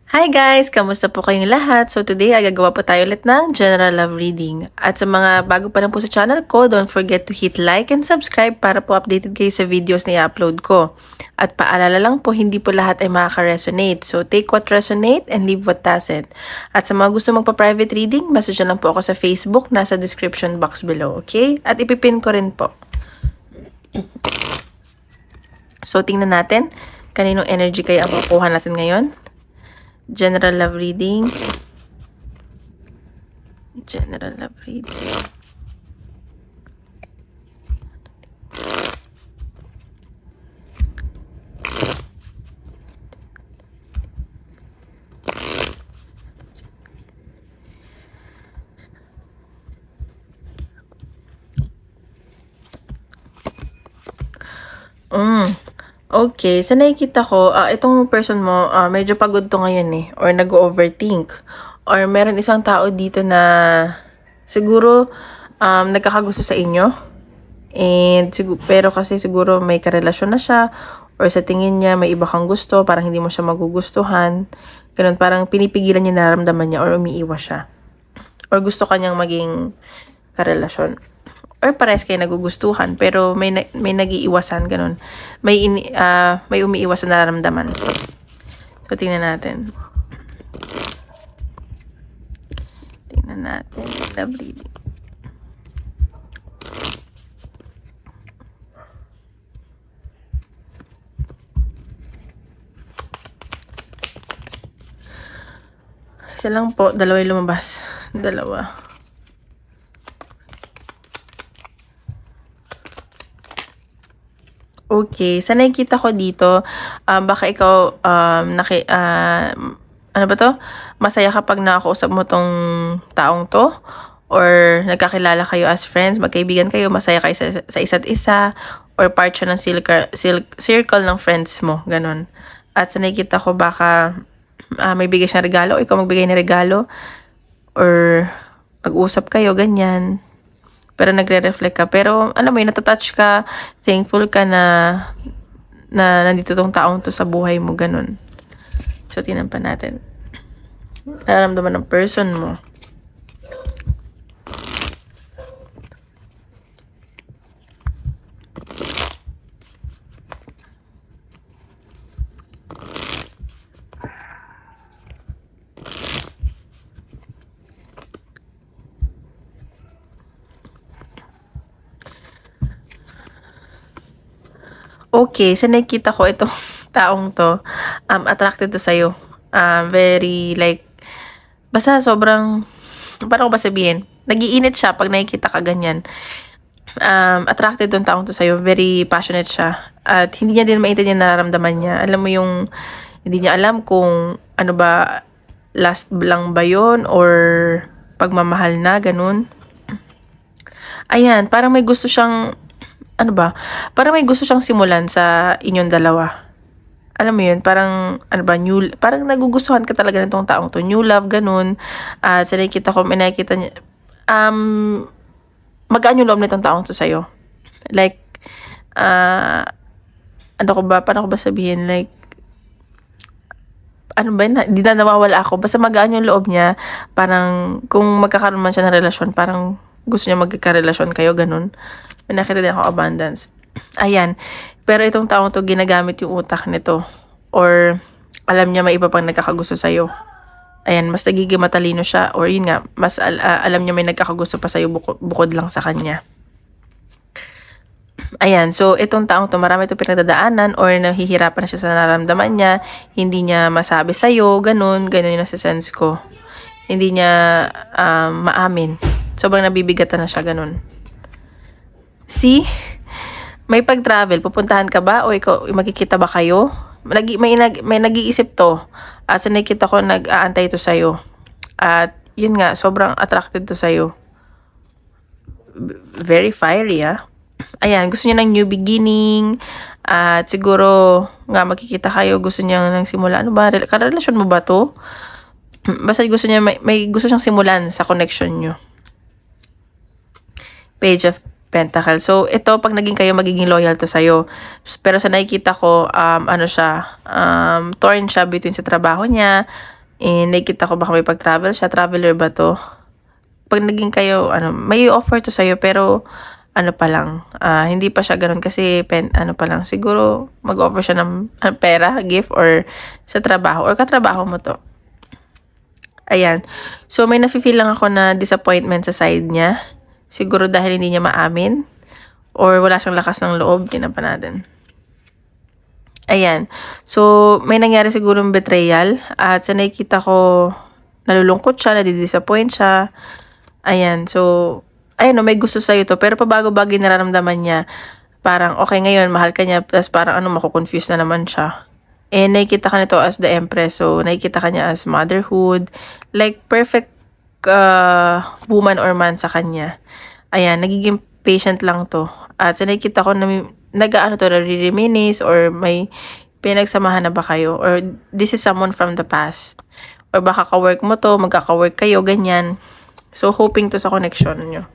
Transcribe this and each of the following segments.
Hi guys! Kamusta po kayong lahat? So today ay gagawa po tayo ulit ng general love reading. At sa mga bago pa lang po sa channel ko, don't forget to hit like and subscribe para po updated kayo sa videos na i-upload ko. At paalala lang po, hindi po lahat ay makaka-resonate. So take what resonate and leave what doesn't. At sa mga gusto magpa-private reading, message na lang po ako sa Facebook, nasa description box below, okay? At ipipin ko rin po. So tingnan natin, kaninong energy kaya ang makukuha natin ngayon? General love reading. General love reading. Okay, sa nakikita ko, itong person mo, medyo pagod to ngayon eh, or nag-overthink. Or meron isang tao dito na siguro nagkakagusto sa inyo. And pero kasi siguro may karelasyon na siya, or sa tingin niya may iba kang gusto, parang hindi mo siya magugustuhan. Ganun, parang pinipigilan niya nararamdaman niya or umiiwas siya. Or gusto kanyang maging karelasyon. Or parehas kayo nagugustuhan, pero may nag-iiwasan, ganun. May umiiwas na nararamdaman. So, tingnan natin. Tingnan natin. Love reading. Isa lang po, dalawa yung lumabas. Dalawa. Okay, sa nakikita ko dito, baka ikaw, ano ba to? Masaya kapag nakakausap mo tong taong to, or nagkakilala kayo as friends, magkaibigan kayo, masaya kayo sa isa't isa, or part siya ng circle ng friends mo, ganun. At sa nakikita ko, baka may bigay siyang regalo, o ikaw magbigay ng regalo, or mag-usap kayo, ganyan. Pero nagre-reflect ka. Pero, alam mo yun, natatouch ka, thankful ka na nandito tong taong to sa buhay mo, ganun. So, tinan pa natin. Nararamdaman ng person mo. Okay, sa nakikita ko itong taong to, attracted to sa'yo. Very like, basta sobrang, paano ko ba sabihin? Nag-iinit siya pag nakikita ka ganyan. Attracted tong taong to sa'yo. Very passionate siya. At hindi niya din maintindihan nararamdaman niya. Alam mo yung, hindi niya alam kung ano ba, last lang ba yun or pagmamahal na, ganun. Ayan, parang may gusto siyang, ano ba, parang may gusto siyang simulan sa inyong dalawa. Alam mo yun, parang, ano ba, parang nagugustuhan ka talaga ng tong taong to. New love, ganun. At sa nakikita ko, may nakikita niya, magaan yung loob nitong taong to sa'yo. Like, ano ko ba, paano ko ba sabihin, like, ano ba, di na nawawala ako. Basta magaan yung loob niya, parang, kung magkakaroon man siya ng relasyon, parang, gusto niya magkakarelasyon kayo, ganun. May nakita din ako abundance. Ayan. Pero itong taong to, ginagamit yung utak nito. Or, alam niya may iba pang nagkakagusto sa'yo. Ayan, mas nagiging matalino siya. Or yun nga, mas alam niya may nagkakagusto pa sa'yo bukod lang sa kanya. Ayan, so itong taong to, marami ito pinagdadaanan or nahihirapan na siya sa nararamdaman niya. Hindi niya masabi sa'yo, ganun yung nasa sense ko. Hindi niya maamin. Sobrang nabibigatan na siya, ganun. See? May pag-travel, pupuntahan ka ba? O ikaw, magkikita ba kayo? May nag-iisip to. At sa nakikita ko, nag-aantay to sa'yo. At yun nga, sobrang attracted to sa'yo. Very fiery, Ayan, gusto niya ng new beginning. At siguro, nga magkikita kayo, gusto niya ng simula. Ano ba? Karelasyon mo ba to? Basta gusto niya, may gusto siyang simulan sa connection nyo. Page of Pentacles. So, ito, pag naging kayo, magiging loyal to sa'yo. Pero sa nakikita ko, ano siya, torn siya between sa trabaho niya, And nakikita ko baka may pag-travel siya. Traveler ba to? Pag naging kayo, may offer to sa'yo, pero pa lang, hindi pa siya ganun kasi pa lang, siguro mag-offer siya ng pera, gift, or sa trabaho, or katrabaho mo to. Ayan. So, may nafe-feel lang ako na disappointment sa side niya. Siguro dahil hindi niya maamin, or wala siyang lakas ng loob, tingnan pa natin. Ayan. So, may nangyari siguro ng betrayal. At sa nakikita ko, nalulungkot siya, nadidisappoint siya. Ayan. So, ayan, may gusto sa'yo to. Pero pabago-bago yung nararamdaman niya. Parang, okay, ngayon, mahal ka niya. Tapos parang, mako-confuse na naman siya. And nakikita ka nito as the Empress. So, nakikita ka niya as motherhood. Like, perfect woman or man sa kanya. Ayan, nagiging patient lang to. At sa nakikita ko na nag-reminisce or may pinagsamahan na ba kayo, or this is someone from the past, or baka ka-work mo to, magkaka-work kayo, ganyan. So, hoping to sa connection nyo.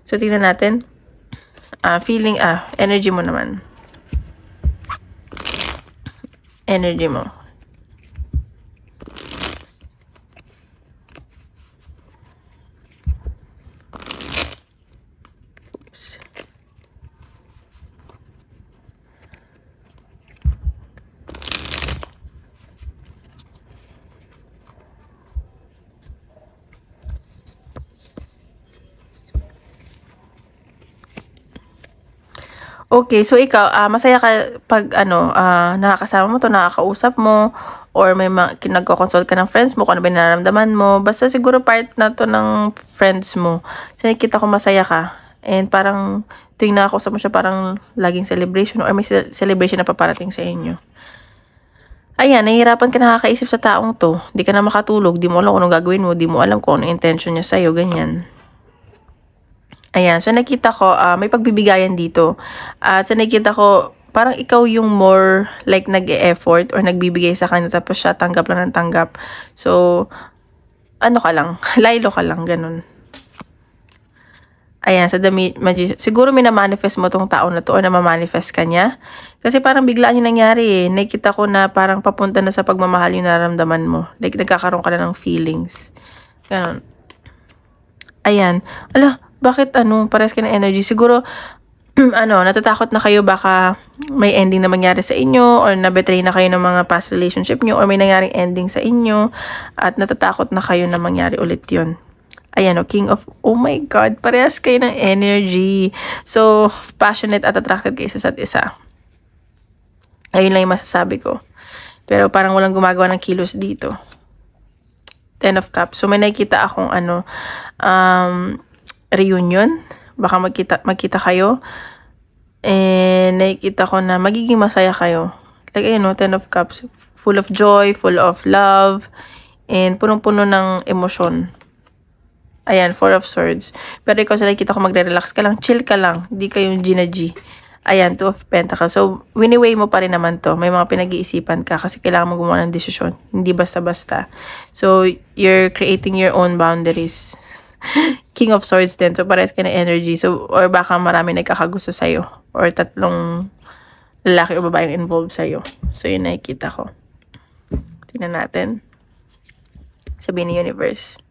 So, tingnan natin. Energy mo naman. Energy mo. Oops. Okay, so ikaw, masaya ka pag nakakasama mo to, nakakausap mo, or may nagko-consult ka ng friends mo, kung ano ba nararamdaman mo. Basta siguro part na to ng friends mo. So, nakikita ko masaya ka. And parang tuwing nakakausap mo siya, parang laging celebration, or may celebration na paparating sa inyo. Ayan, nahihirapan ka nakakaisip sa taong to. Di ka na makatulog, di mo alam kung anong gagawin mo, di mo alam kung anong intention niya sa'yo, ganyan. Ayan, so nakita ko, may pagbibigayan dito. So nakita ko, parang ikaw yung more like nag-e-effort or nagbibigay sa kanya, tapos siya tanggap lang ng tanggap. So, ka lang, laylo ka lang, ganun. Ayan, sa siguro minamanifest mo tong tao na to, or namamanifest ka niya. Kasi parang biglaan yung nangyari eh. Nakita ko na parang papunta na sa pagmamahal yung nararamdaman mo. Like, nagkakaroon ka na ng feelings. Ganun. Ayan. Bakit pares ka ng energy? Siguro, natatakot na kayo baka may ending na mangyari sa inyo, or na-betray na kayo ng mga past relationship nyo, or may nangyaring ending sa inyo, at natatakot na kayo na mangyari ulit yun. Ayan, King of, oh my God, parehas kayo ng energy. So, passionate at attracted kayo sa isa't isa. Ayun lang yung masasabi ko. Pero parang walang gumagawa ng kilos dito. 10 of Cups. So, may nakikita akong reunion. Baka magkita kayo. And nakikita ko na magiging masaya kayo. Like, ayun, 10 of Cups. Full of joy, full of love, and punong-puno ng emosyon. Ayan, 4 of Swords. Pero ikaw sa nakikita ko magre-relax ka lang, chill ka lang. Hindi kayong G. Ayan, 2 of Pentacles. So, wini-weigh mo pa rin naman to. May mga pinag-iisipan ka kasi kailangan mo gumawa ng desisyon. Hindi basta-basta. So, you're creating your own boundaries. King of Swords din. So, parehas ka na energy. So, or baka marami nagkakagusto sa'yo. Or 3 lalaki o babaeng involved sa'yo. So, yun nakikita ko. Tingnan natin. Sabihin ni Universe.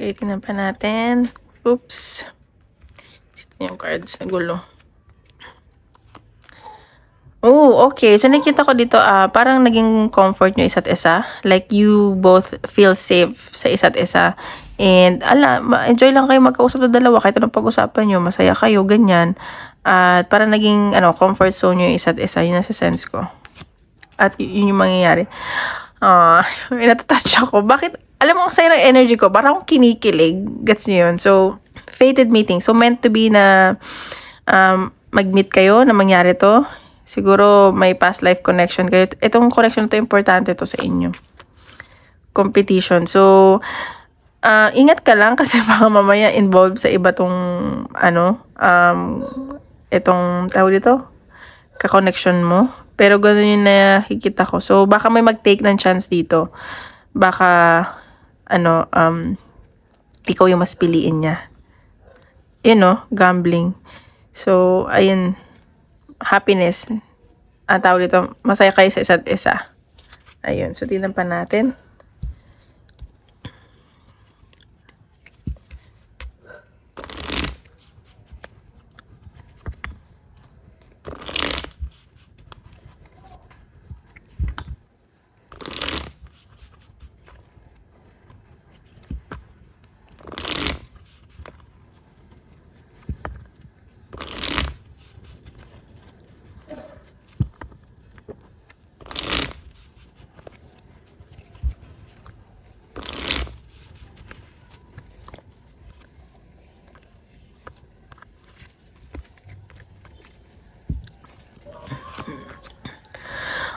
Okay, tingnan pa natin. Oops. Ito yung cards. Nagulo. Oh, okay. So, nakikita ko dito, parang naging comfort nyo isa't isa. Like, you both feel safe sa isa't isa. And, enjoy lang kayo magkausap na dalawa. Kahit anong pag-usapan nyo, masaya kayo, ganyan. At parang naging, comfort zone nyo isa't isa. Yun nasa sense ko. At yun yung mangyayari. May natatouch ako. Bakit? Alam mo, ang saya ng energy ko. Parang akong kinikilig. Gets nyo yun? So, fated meeting. So, meant to be na mag-meet kayo na mangyari to. Siguro, may past life connection kayo. Itong connection to, importante to sa inyo. Competition. So, ingat ka lang kasi baka mamaya involved sa iba tong, itong tawag dito, ka-connection mo. Pero ganun yung nakikita ko. So, baka may mag-take ng chance dito. Baka, ikaw yung mas piliin niya. Gambling. So, ayun, happiness. Ang tawag dito, masaya kayo sa isa't isa. Ayun, so tingnan pa natin.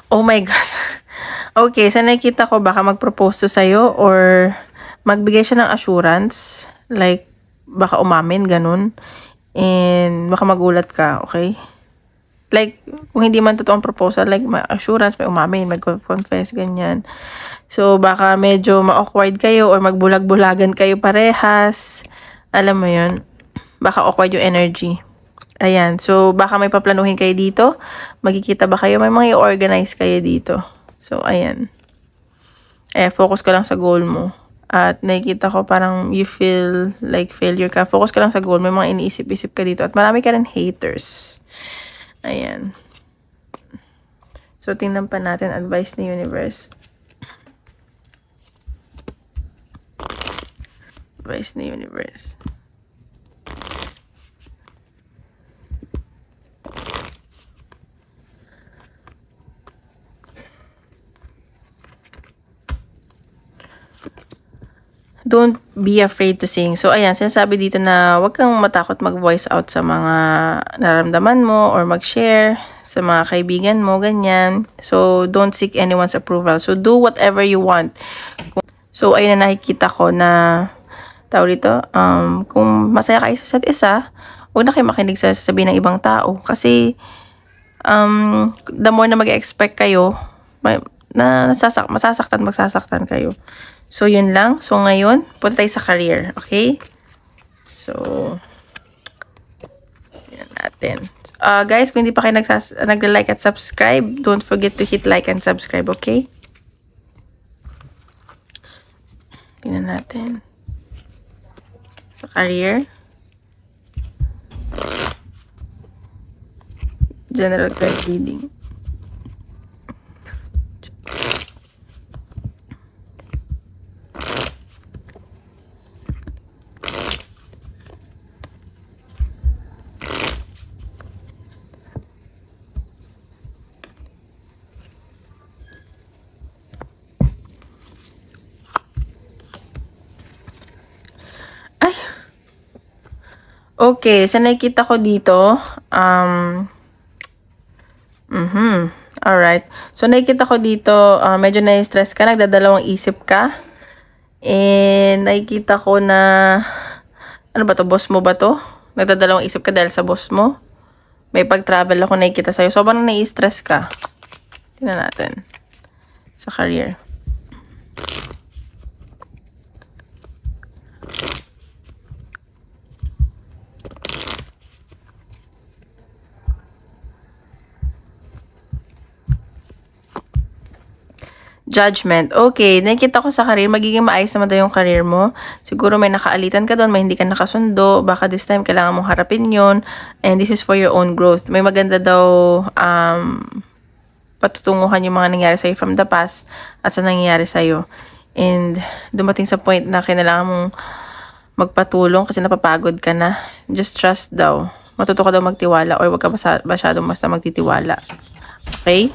Oh my God. Okay, so nakikita ko baka mag-propose to sa'yo or magbigay siya ng assurance. Like, baka umamin, ganun. And baka magulat ka, okay? Like, kung hindi man totoong proposal, like, may assurance, may umamin, mag-confess, ganyan. So, baka medyo ma-awkward kayo or magbulag-bulagan kayo parehas. Alam mo yun, baka awkward yung energy. Ayan. So, baka may paplanuhin kayo dito. Magkikita ba kayo? May mga i-organize kayo dito. So, ayan. Focus ka lang sa goal mo. At nakikita ko parang you feel like failure ka. Focus ka lang sa goal. May mga iniisip-isip ka dito. At marami ka rin haters. Ayan. So, tingnan pa natin advice ni universe. Advice ni universe. Don't be afraid to sing. So, ayan, sinasabi dito na huwag kang matakot mag-voice out sa mga nararamdaman mo or mag-share sa mga kaibigan mo, ganyan. So, don't seek anyone's approval. So, do whatever you want. So, ayun na nakikita ko na, tawag dito, kung masaya kayo sa isa't isa, huwag na kayo makinig sa sasabihin ng ibang tao. Kasi, the more na mag-expect kayo, magsasaktan kayo. So, yun lang. So, ngayon, punta tayo sa career. Okay? So, yan natin. Guys, kung hindi pa kayo nag-like at subscribe, don't forget to hit like and subscribe. Okay? Tingnan natin. Sa career. General card reading. Ay. Okay, sa nakikita ko dito, alright. So, nakikita ko dito, medyo na-stress ka, nagdadalawang isip ka. And, nakikita ko na, ano ba to, boss mo ba to? Nagdadalawang isip ka dahil sa boss mo. May pag-travel ako nakikita sa'yo. Sobrang na-stress ka. Tingnan natin. Sa career. Judgment. Okay, nakikita ko sa career, magiging maayos naman daw yung career mo. Siguro may nakaalitan ka doon, may hindi ka nakasundo. Baka this time, kailangan mong harapin yun. And this is for your own growth. May maganda daw patutunguhan yung mga nangyari sa'yo from the past at sa nangyayari sa'yo. And dumating sa point na kailangan mong magpatulong kasi napapagod ka na. Just trust daw. Matuto ka daw magtiwala or wag ka masyadong basta magtitiwala. Okay?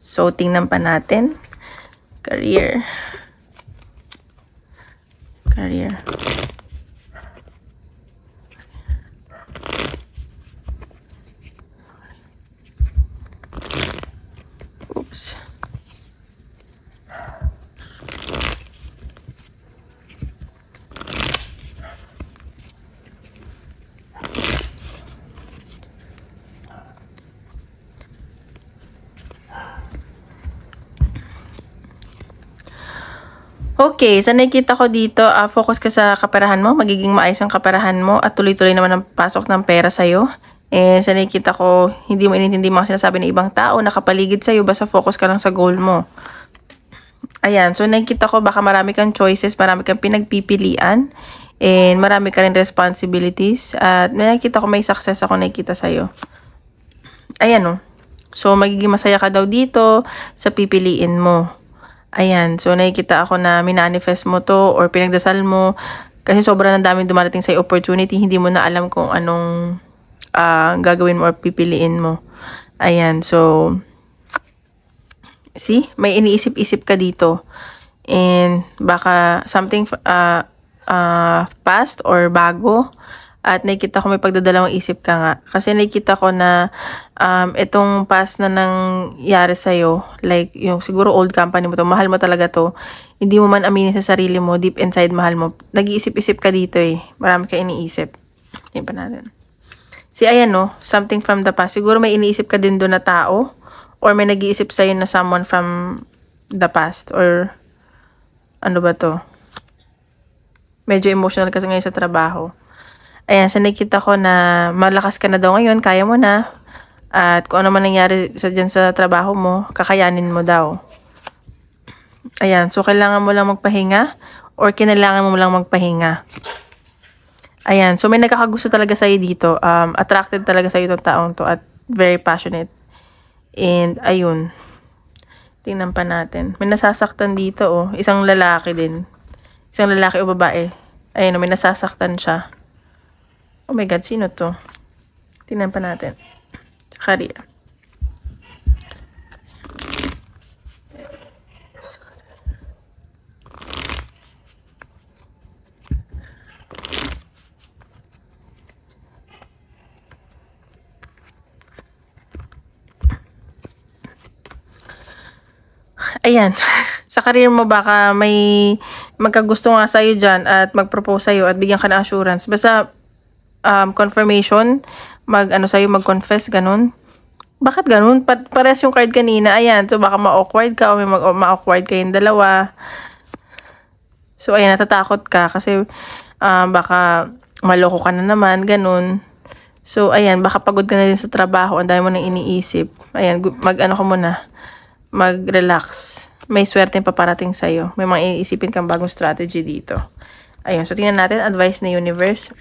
So, tingnan pa natin. Career. Career. Oops. Okay, sa nakikita ko dito, focus ka sa kaperahan mo. Magiging maayos ang kaperahan mo at tuloy-tuloy naman ang pasok ng pera sa'yo. Sa nakikita ko, hindi mo inintindi mga sinasabi ng ibang tao, nakapaligid sa'yo, basta focus ka lang sa goal mo. Ayan, so nakikita ko baka marami kang choices, marami kang pinagpipilian, and marami ka rin responsibilities. At nakikita ko may success ako nakikita sa'yo. Ayan o. So, magiging masaya ka daw dito sa pipiliin mo. Ayan, so nakikita ako na minanifest mo to or pinagdasal mo kasi sobrang daming dumarating sa opportunity, hindi mo na alam kung anong gagawin mo or pipiliin mo. Ayan, so see, may iniisip-isip ka dito and baka something past or bago. At nakikita ko may pagdadalawang isip ka nga. Kasi nakikita ko na itong past na nangyari sa'yo, like yung siguro old company mo to, mahal mo talaga to. Hindi mo man aminin sa sarili mo, deep inside mahal mo. Nag-iisip-isip ka dito eh. Marami ka iniisip. Hindi pa natin. Ayan no, something from the past. Siguro may iniisip ka din doon na tao or may nag-iisip sa'yo na someone from the past or ano ba to? Medyo emotional kasi ngayon sa trabaho. Ayan, so nakikita ko na malakas ka na daw ngayon, kaya mo na. At kung ano man nangyari dyan sa trabaho mo, kakayanin mo daw. Ayan, so kailangan mo lang magpahinga or kinailangan mo lang magpahinga. Ayan, so may nagkakagusto talaga sa'yo dito. Attracted talaga sa'yo itong taong to at very passionate. And ayun, tingnan pa natin. May nasasaktan dito oh, isang lalaki din. Isang lalaki o babae. Ayun, may nasasaktan siya. Oh my God, sino to? Tingnan pa natin. Career. Ayan. Sa career mo baka may magkagusto nga sa'yo dyan at mag-propose sa'yo at bigyan ka ng assurance. Basta confirmation, mag-confess, ganun. Bakit ganun? Pares yung card kanina. Ayan, so baka ma-awkward ka o may ma-awkward kayong dalawa. So, ayan, natatakot ka kasi baka maloko ka na naman, ganun. So, ayan, baka pagod ka na din sa trabaho, ang dami mo nang iniisip. Ayan, mag-relax. May swerte pa parating sa'yo. May mga iniisipin kang bagong strategy dito. Ayun, so tingnan natin, advice na universe.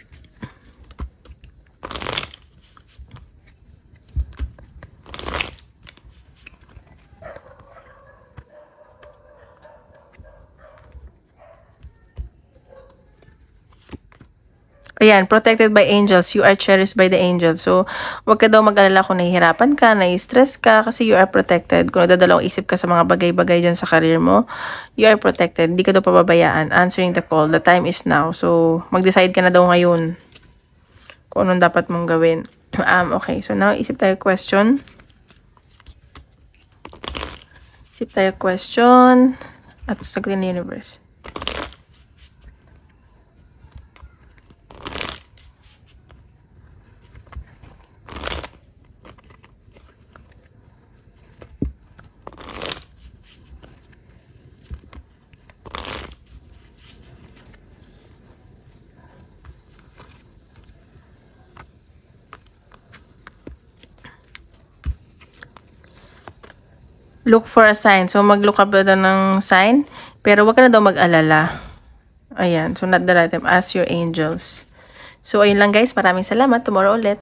Ayan, protected by angels. You are cherished by the angels. So, wag ka daw mag-alala kung nahihirapan ka, nai-stress ka, kasi you are protected. Kung nadadalawang isip ka sa mga bagay-bagay dyan sa career mo, you are protected. Hindi ka daw pababayaan. Answering the call. The time is now. So, mag-decide ka na daw ngayon kung anong dapat mong gawin. Okay, so now, isip tayo question. Isip tayo question. At sasagutin ng universe. Look for a sign. So, mag-look up daw ng sign. Pero, wag ka na daw mag-alala. Ayan. So, not the right time. Ask your angels. So, ayun lang guys. Maraming salamat. Tomorrow ulit.